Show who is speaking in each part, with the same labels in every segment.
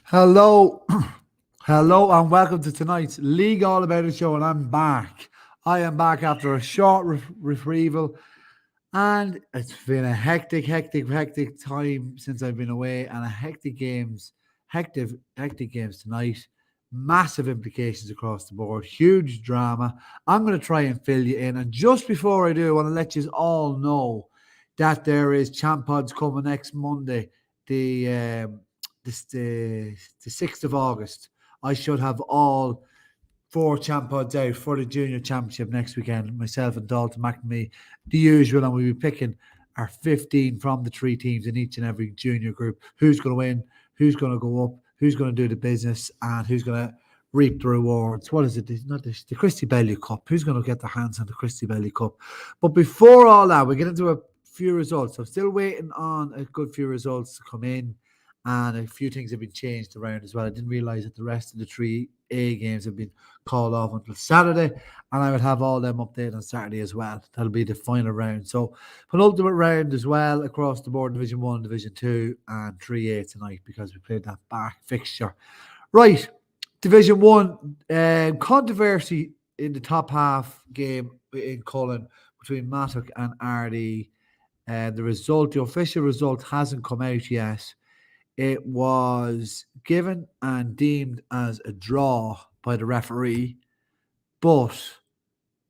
Speaker 1: Hello, hello, and welcome to tonight's League All About It show. And I'm back. I am back after a short retrieval, and it's been a hectic time since I've been away, and a hectic games tonight. Massive implications across the board, huge drama. I'm going to try and fill you in, and just before I do, I want to let you all know that there is Champ Pods coming next Monday. The the 6th of August. I should have all four champ pods out for the junior championship next weekend. Myself and Dalton McNamee, the usual, and we'll be picking our 15 from the three teams in each and every junior group. Who's going to win? Who's going to go up? Who's going to do the business? And who's going to reap the rewards? What is it? It's not the Christy Bellew Cup. Who's going to get their hands on the Christy Bellew Cup? But before all that, we get into a few results. I'm still waiting on a good few results to come in, and a few things have been changed around as well. I didn't realize that the rest of the three A games have been called off until Saturday, and I would have all them updated on Saturday as well. That'll be the final round. So, penultimate round as well across the board, Division 1, Division 2, and 3A tonight because we played that back fixture. Right, Division 1, controversy in the top half game in Cullen between Mattock and Ardee. The official result hasn't come out yet. It was given and deemed as a draw by the referee, but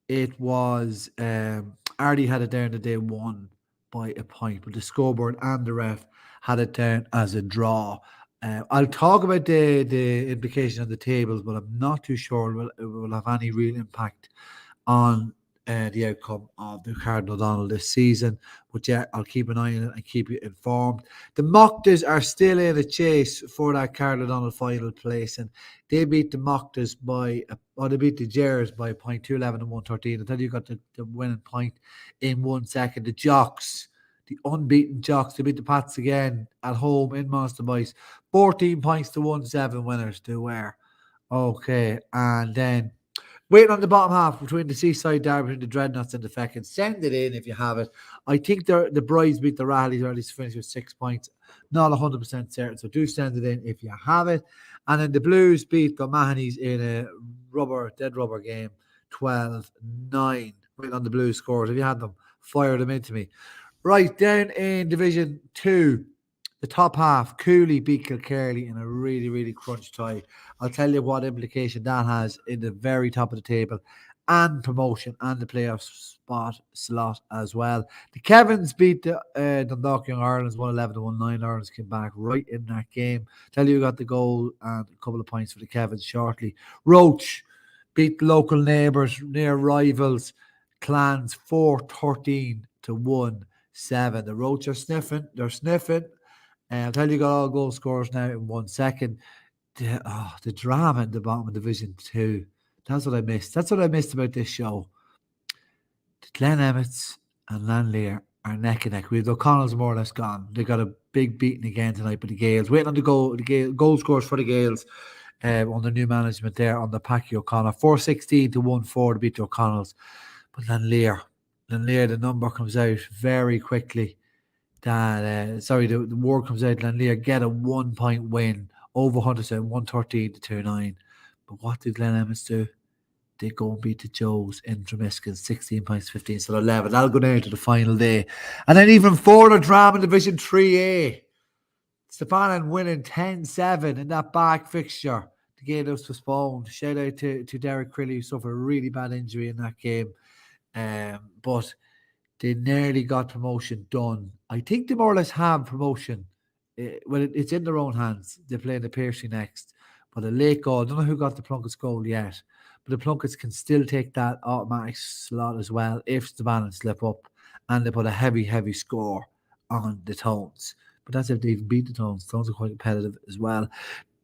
Speaker 1: it was Ardee had it down that they won by a point, but the scoreboard and the ref had it down as a draw. I'll talk about the implication on the tables, but I'm not too sure it will have any real impact on the outcome of the Cardinal O'Donnell this season. But yeah, I'll keep an eye on it and keep you informed. The Mocktas are still in a chase for that Cardinal O'Donnell final place, and they beat the Mocktas they beat the Jers by a point, 211 and 113. I tell you, got the winning point in 1 second. The Jocks, the unbeaten Jocks, they beat the Pats again at home in Monster Mice. 14 points to 1-7 winners they were. Okay, and then waiting on the bottom half between the Seaside Derby and the Dreadnoughts and the Feckins. Send it in if you have it. I think the Brides beat the Rallies, or at least finished with 6 points. Not 100% certain, so do send it in if you have it. And then the Blues beat the Mahonys in a dead rubber game, 12-9. Waiting on the Blues scores. If you had them, fire them into me. Right, down in Division 2, the top half, Cooley beat Kilkerley in a really crunch tie. I'll tell you what implication that has in the very top of the table and promotion and the playoff slot as well. The Kevins beat the Dundalk Young Irelands 111 to 19. Irelands came back right in that game. Tell you got the goal and a couple of points for the Kevins shortly. Roach beat local neighbours, near rivals, Clans 413 to 1-7. The Roach are sniffing. They're sniffing. I'll tell you, got all goal scorers now in 1 second. The drama in the bottom of Division 2. That's what I missed. That's what I missed about this show. The Glen Emmets and Lanlear are neck and neck. The O'Connells more or less gone. They got a big beating again tonight by the Gales. Waiting on the goal scores for the Gales under new management there on the Packy O'Connell. 416 to 1-4 to beat the O'Connells. But Lanlear, the number comes out very quickly. The word comes out, Lanlear get a 1 point win over Hunterston, 113 to 29. But what did Glen Emmets do? They go and beat the Joes in Dromiskin, 16 points, 15 to 11. That'll go down to the final day. And then even further drama in Division 3A. Stepanen winning 10-7 in that back fixture. The game was postponed. Shout out to Derek Crilly, who suffered a really bad injury in that game. But they nearly got promotion done. I think they more or less have promotion. It's in their own hands. They're playing the Piercy next. But a late goal, I don't know who got the Plunkets goal yet, but the Plunkets can still take that automatic slot as well if the balance slip up and they put a heavy score on the Tones. But that's if they even beat the Tones. The Tones are quite competitive as well.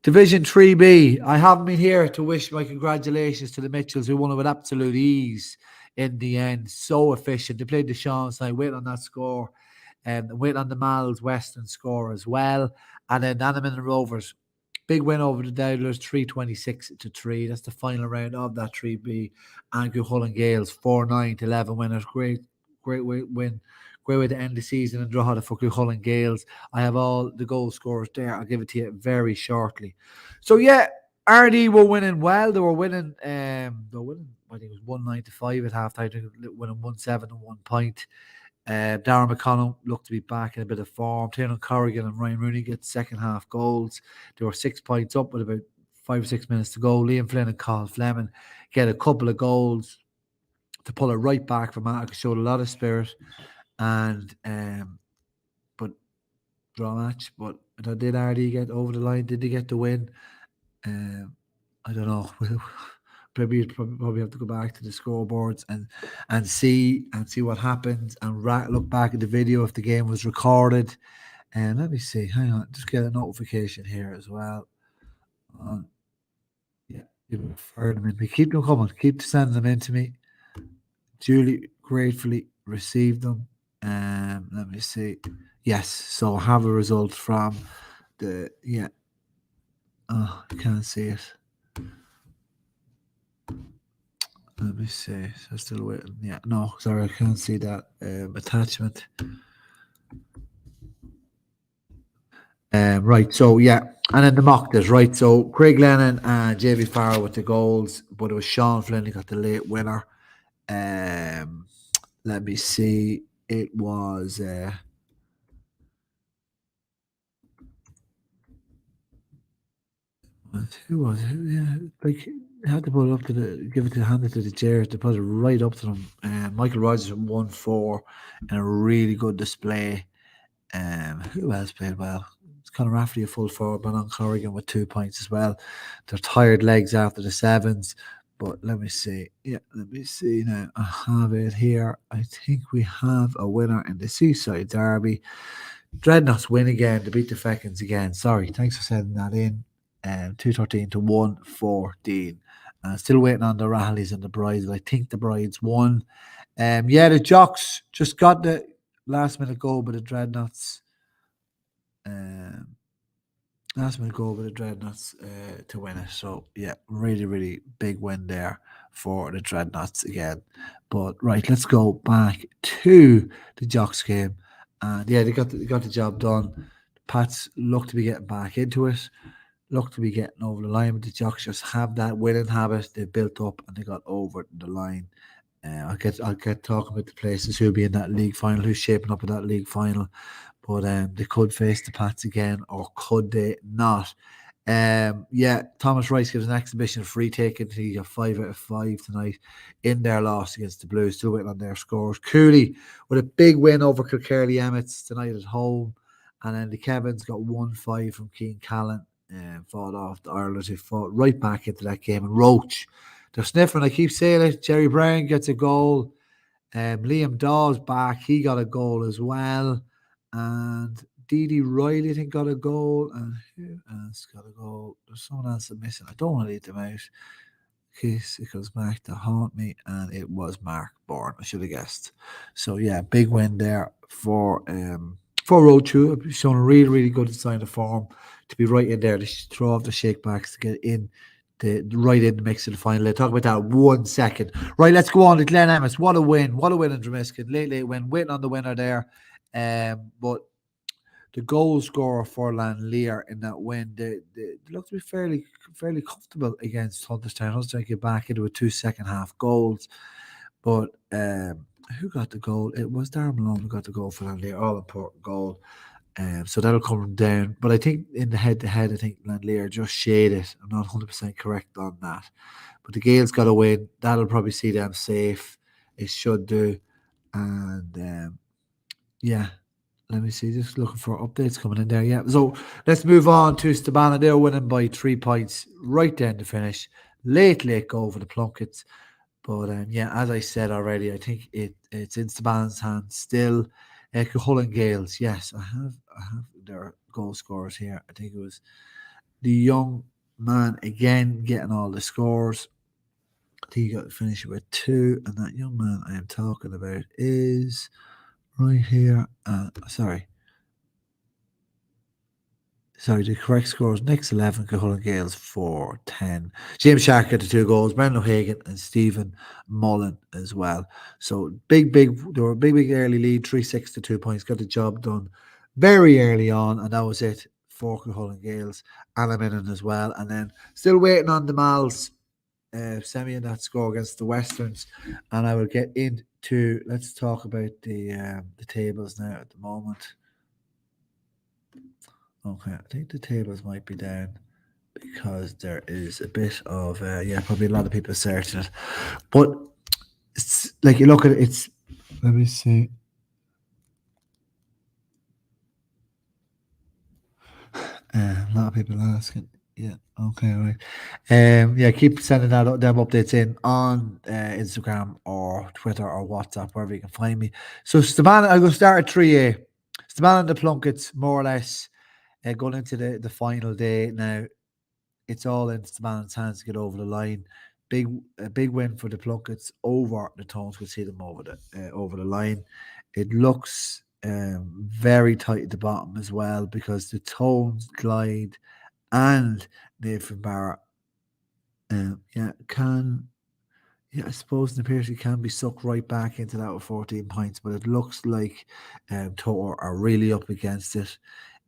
Speaker 1: Division 3B, I haven't been here to wish my congratulations to the Mitchells, who won it with absolute ease in the end. So efficient. They played the Shawns tonight, waiting on that score, and waiting on the Mal's Western score as well. And then Annaman and Rovers, big win over the Dowdlers, 326 to 3. That's the final round of that 3B. And Hull and Gales, 4-9 to 11 winners. Great win. Great great way to end the season and draw the for Cuchulainn Gales. I have all the goal scorers there. I'll give it to you very shortly. So yeah, RD were winning well. They were winning. I think it was 195 at half time. Winning 1-7 and 1 point. Darren McConnell looked to be back in a bit of form. Tiernan Corrigan and Ryan Rooney get second half goals. They were 6 points up with about 5 or 6 minutes to go. Liam Flynn and Carl Fleming get a couple of goals to pull it right back from Attica. Showed a lot of spirit, and but draw match. But did RD get over the line? Did they get the win? I don't know. Maybe you'd probably have to go back to the scoreboards and see what happens and look back at the video if the game was recorded. And let me see. Hang on, just get a notification here as well. Yeah, you've referred them in. We keep them coming. Keep sending them in to me. Duly, gratefully received them. Let me see. Yes, so I have a result from the Oh, I can't see it. Let me see. So still waiting. Yeah, no, sorry, I can't see that attachment. Right, so yeah, and then the mock this, right? So Craig Lennon and JV Farrell with the goals, but it was Sean Flynn who got the late winner. Let me see. It was who was it? Yeah, like had to put it up to hand it to the chairs to put it right up to them. Michael Rogers 1-4 and a really good display. Who else played well? It's Conor Rafferty a full forward, but on Corrigan with 2 points as well. They're tired legs after the sevens. But let me see. Yeah, let me see now. I have it here. I think we have a winner in the Seaside Derby. Dreadnoughts win again to beat the Feckins again. Sorry, thanks for sending that in. 213 to 114. Still waiting on the Rahleys and the Brides. I think the Brides won. Yeah, the Jocks just got the last minute goal, but the Dreadnoughts. Last minute goal with the Dreadnoughts to win it. So yeah, really, really big win there for the Dreadnoughts again. But right, let's go back to the Jocks game. And yeah, they got the job done. The Pats look to be getting back into it. Look to be getting over the line, but the Jocks just have that winning habit they built up and they got over the line. I'll get talking about the places who'll be in that league final, who's shaping up in that league final. But they could face the Pats again, or could they not? Yeah, Thomas Rice gives an exhibition free taken. He got 5 out of 5 tonight in their loss against the Blues. Still waiting on their scores. Cooley with a big win over Kilkerley Emmets tonight at home. And then the Kevins got 1-5 from Keane Callan and fought off the Ireland, who fought right back into that game. And Roach, they're sniffing. I keep saying it. Jerry Brown gets a goal. Liam Dawes back. He got a goal as well. And Dee Riley, I think, got a goal. And who else got a goal? There's someone else I'm missing. I don't want to leave them out in case it goes back to haunt me. And it was Mark Bourne. I should have guessed. So, yeah, big win there for Roach, who shown a really, really good sign of form to be right in there to throw off the shakebacks to get in. Right in the mix of the final. Let's talk about that 1 second. Right, let's go on to Glen Emmets. What a win. What a win in Dromiskin. Late win. Waiting on the winner there. But the goal scorer for Lanlear in that win, they look to be fairly comfortable against Hunterstown. Hunterstown get back into a 2 second half goals. But who got the goal? It was Darren Malone who got the goal for Lanlear. All important goal. So that'll come down. But I think in the head-to-head, I think Lanlear just shaded. I'm not 100% correct on that. But the Gales got a win. That'll probably see them safe. It should do. And yeah, let me see. Just looking for updates coming in there. Yeah. So let's move on to Stabana. They're winning by 3 points right down to finish. Late goal for the Plunkets. But yeah, as I said already, I think it's in Stabana's hands still. Cuchulainn Gales, yes, I have their goal scorers here. I think it was the young man again getting all the scores. I think he got to finish with 2, and that young man I am talking about is right here. Sorry, Sorry, the correct score is Nick's 11, Cahull Gales 4-10. James Shark had the 2 goals, Brendan O'Hagan and Stephen Mullen as well. So they were a big early lead, 3-6 to 2 points, got the job done very early on, and that was it for Cahull Gales. Alaminnan as well, and then still waiting on the Mals semi in that score against the Westerns, and I will get into, let's talk about the tables now at the moment. Okay, I think the tables might be down because there is a bit of probably a lot of people searching it, but it's like you look at it, it's, let me see. A lot of people asking. Yeah. Okay. Right. Keep sending them updates in on Instagram or Twitter or WhatsApp, wherever you can find me. So Stefan, I'm going to start at 3A. Stefan and the Plunkets, more or less, going into the final day now. It's all in Stefan's hands to get over the line. A big win for the Plunkets over the Tones. Could see them over the line. It looks very tight at the bottom as well, because the Tones, Clyde, and Nathan Barrett, I suppose in the period can be sucked right back into that with 14 points, but it looks like Tor are really up against it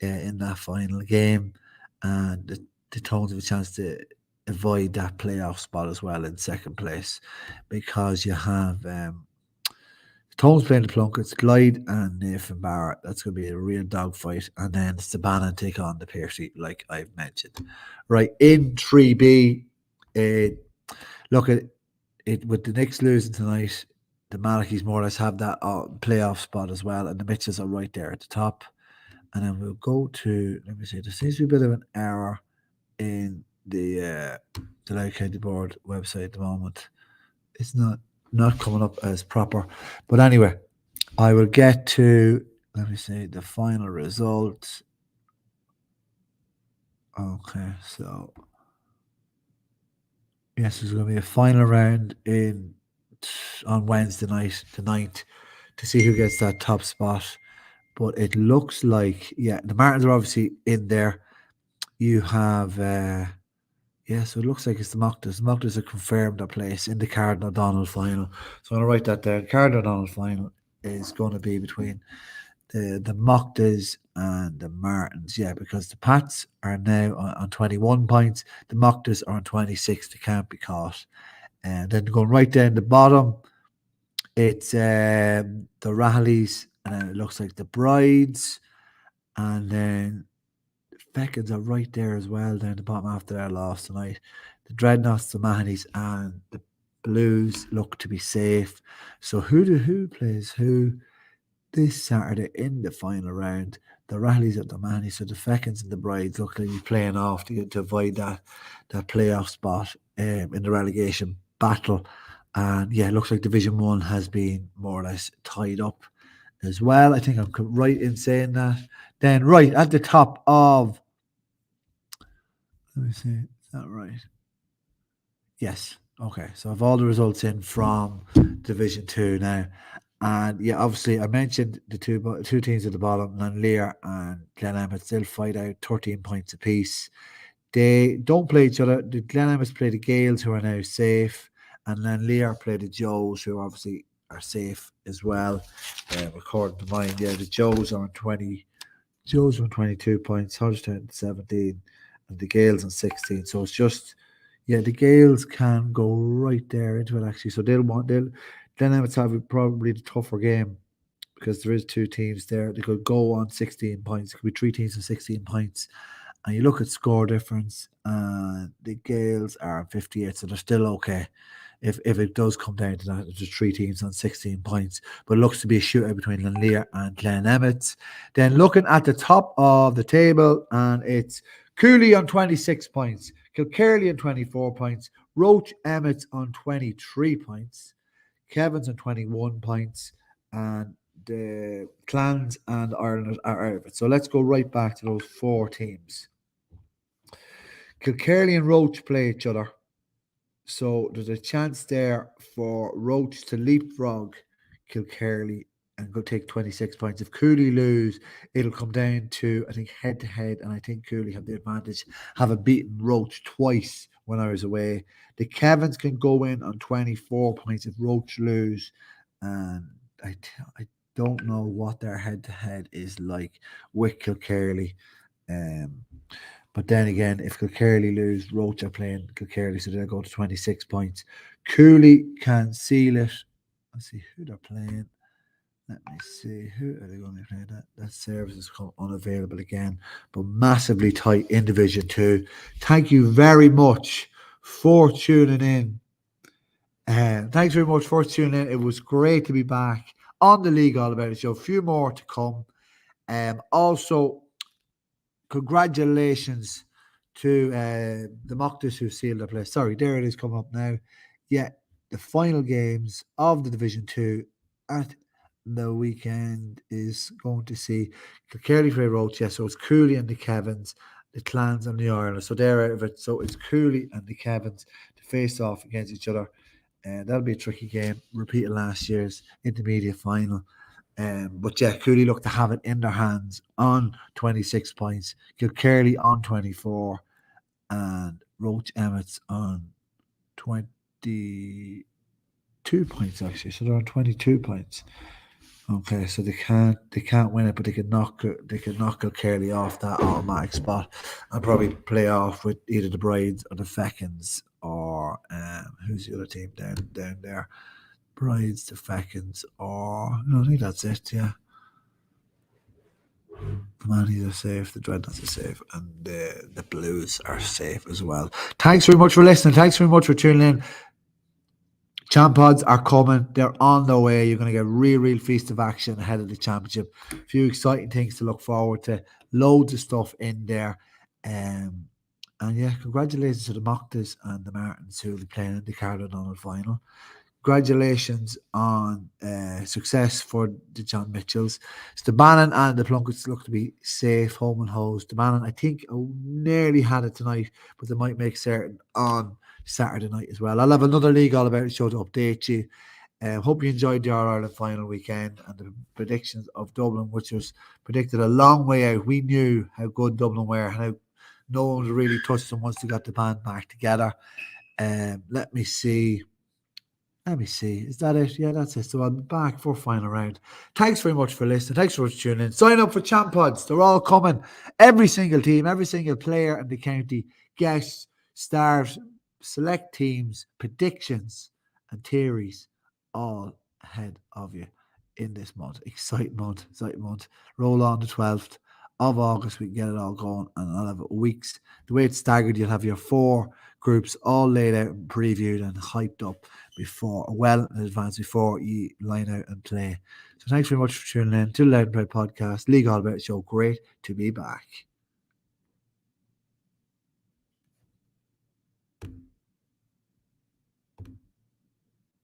Speaker 1: in that final game, and the Tones have a chance to avoid that playoff spot as well in second place, because you have Tones playing the Plunkets, Glide and Nathan Barrett. That's going to be a real dogfight. And then Stabana take on the Piercy, like I've mentioned. Right, in 3B, look at it, with the Knicks losing tonight, the Malachis more or less have that playoff spot as well, and the Mitchells are right there at the top. And then we'll go to, let me see, there seems to be a bit of an error in the Louth County Board website at the moment. It's not coming up as proper. But anyway, I will get to, let me see, the final results. Okay, so yes, there's going to be a final round on Wednesday night, the 9th, to see who gets that top spot. But it looks like, the Martins are obviously in there. You have, so it looks like it's the Mockters. The Mockters have confirmed their place in the Cardinal O'Donnell final. So I'm going to write that down. Cardinal O'Donnell final is going to be between the Mockters and the Martins. Yeah, because the Pats are now on 21 points. The Mockters are on 26. They can't be caught. And then going right down the bottom, it's the Rahleys, and then it looks like the Brides, and then Feckins are right there as well down the bottom after their loss tonight. The Dreadnoughts, the Mahonys, and the Blues look to be safe. So who plays who this Saturday in the final round? The Rahleys at the Mahonys, so the Feckins and the Brides look like they're playing off to avoid that playoff spot in the relegation battle. And it looks like Division 1 has been more or less tied up as well. I think I'm right in saying that. Then right at the top of, let me see, is that right? Yes. Okay. So I have all the results in from Division 2 now. And obviously I mentioned the two teams at the bottom, Nanleer and Glen Emmett, still fight out 13 points apiece. They don't play each other. The Glen Emmett play the Gales, who are now safe, and Nanleer play the Joes, who obviously are safe as well. According to mine, the Joes are on 20. Joes on 22 points, Hodgetown 17, and the Gales on 16. So it's just, the Gales can go right there into it actually. So Glen Emmett's have probably the tougher game, because there is two teams there. They could go on 16 points. It could be three teams on 16 points. And you look at score difference, and the Gales are on 58, so they're still okay. If it does come down to that, there's three teams on 16 points. But it looks to be a shootout between Nanleer and Glen Emmett. Then looking at the top of the table, and it's Cooley on 26 points, Kilkerley on 24 points, Roach Emmett on 23 points, Kevin's on 21 points, and the Clans and Ireland are out of it. So let's go right back to those four teams. Kilkerley and Roach play each other. So there's a chance there for Roach to leapfrog Kilkerley and go take 26 points. If Cooley lose, it'll come down to, I think, head to head, and I think Cooley have the advantage, having beaten Roach twice when I was away. The Kevins can go in on 24 points if Roach lose, and I don't know what their head to head is like with Kilkerley. But then again, if Kilkerley lose, Roach are playing Kilkerley, so they'll go to 26 points. Cooley can seal it. Let's see who they're playing. Let me see. Who are they going to play? That service is unavailable again, but massively tight in Division 2. Thank you very much for tuning in. Thanks very much for tuning in. It was great to be back on the League All About It show. A few more to come. Also, congratulations to the Mocktas who sealed their place. Sorry, there it is coming up now. Yeah, the final games of the Division 2 at the weekend is going to see Kilkerley play Roach. Yeah, so it's Cooley and the Kevins, the Clans and the Ireland. So they're out of it. So it's Cooley and the Kevins to face off against each other. And that'll be a tricky game. Repeat last year's intermediate final. But yeah, Cooley look to have it in their hands on 26 points. Kilkerley on 24. And Roach Emmets on 22 points actually. So they're on 22 points. Okay, so they can't win it, but they can knock Kilkerley off that automatic spot and probably play off with either the Brides or the Fechins or who's the other team down there? Brides, the Fechins, or no, I think that's it. Yeah, the Mannies are safe, the Dreadnoughts are safe, and the Blues are safe as well. Thanks very much for listening. Thanks very much for tuning in. Champ pods are coming. They're on their way. You're going to get real feast of action ahead of the championship. A few exciting things to look forward to. Loads of stuff in there. And yeah, congratulations to the Mocktas and the Martins who will be playing in the Carlow Donald final. Congratulations on success for the John Mitchells. Bannon and the Plunkets look to be safe, home and hosed. Bannon, I think, nearly had it tonight, but they might make certain on Saturday night as well. I'll have another League All About It show to update you. Hope you enjoyed the All-Ireland final weekend and the predictions of Dublin, which was predicted a long way out. We knew how good Dublin were, how no one really touched them once they got the band back together. Let me see. Is that it? Yeah, that's it. So I'm back for final round. Thanks very much for listening. Thanks for tuning in. Sign up for Champ Pods. They're all coming. Every single team, every single player in the county, guests, stars, select teams, predictions, and theories, all ahead of you in this month. Exciting month. Roll on the 12th of August. We can get it all going, and I'll have weeks. The way it's staggered, you'll have your 4 groups all laid out and previewed and hyped up well in advance before you line out and play. So thanks very much for tuning in to the Loud and Proud podcast, League All About It show. Great to be back.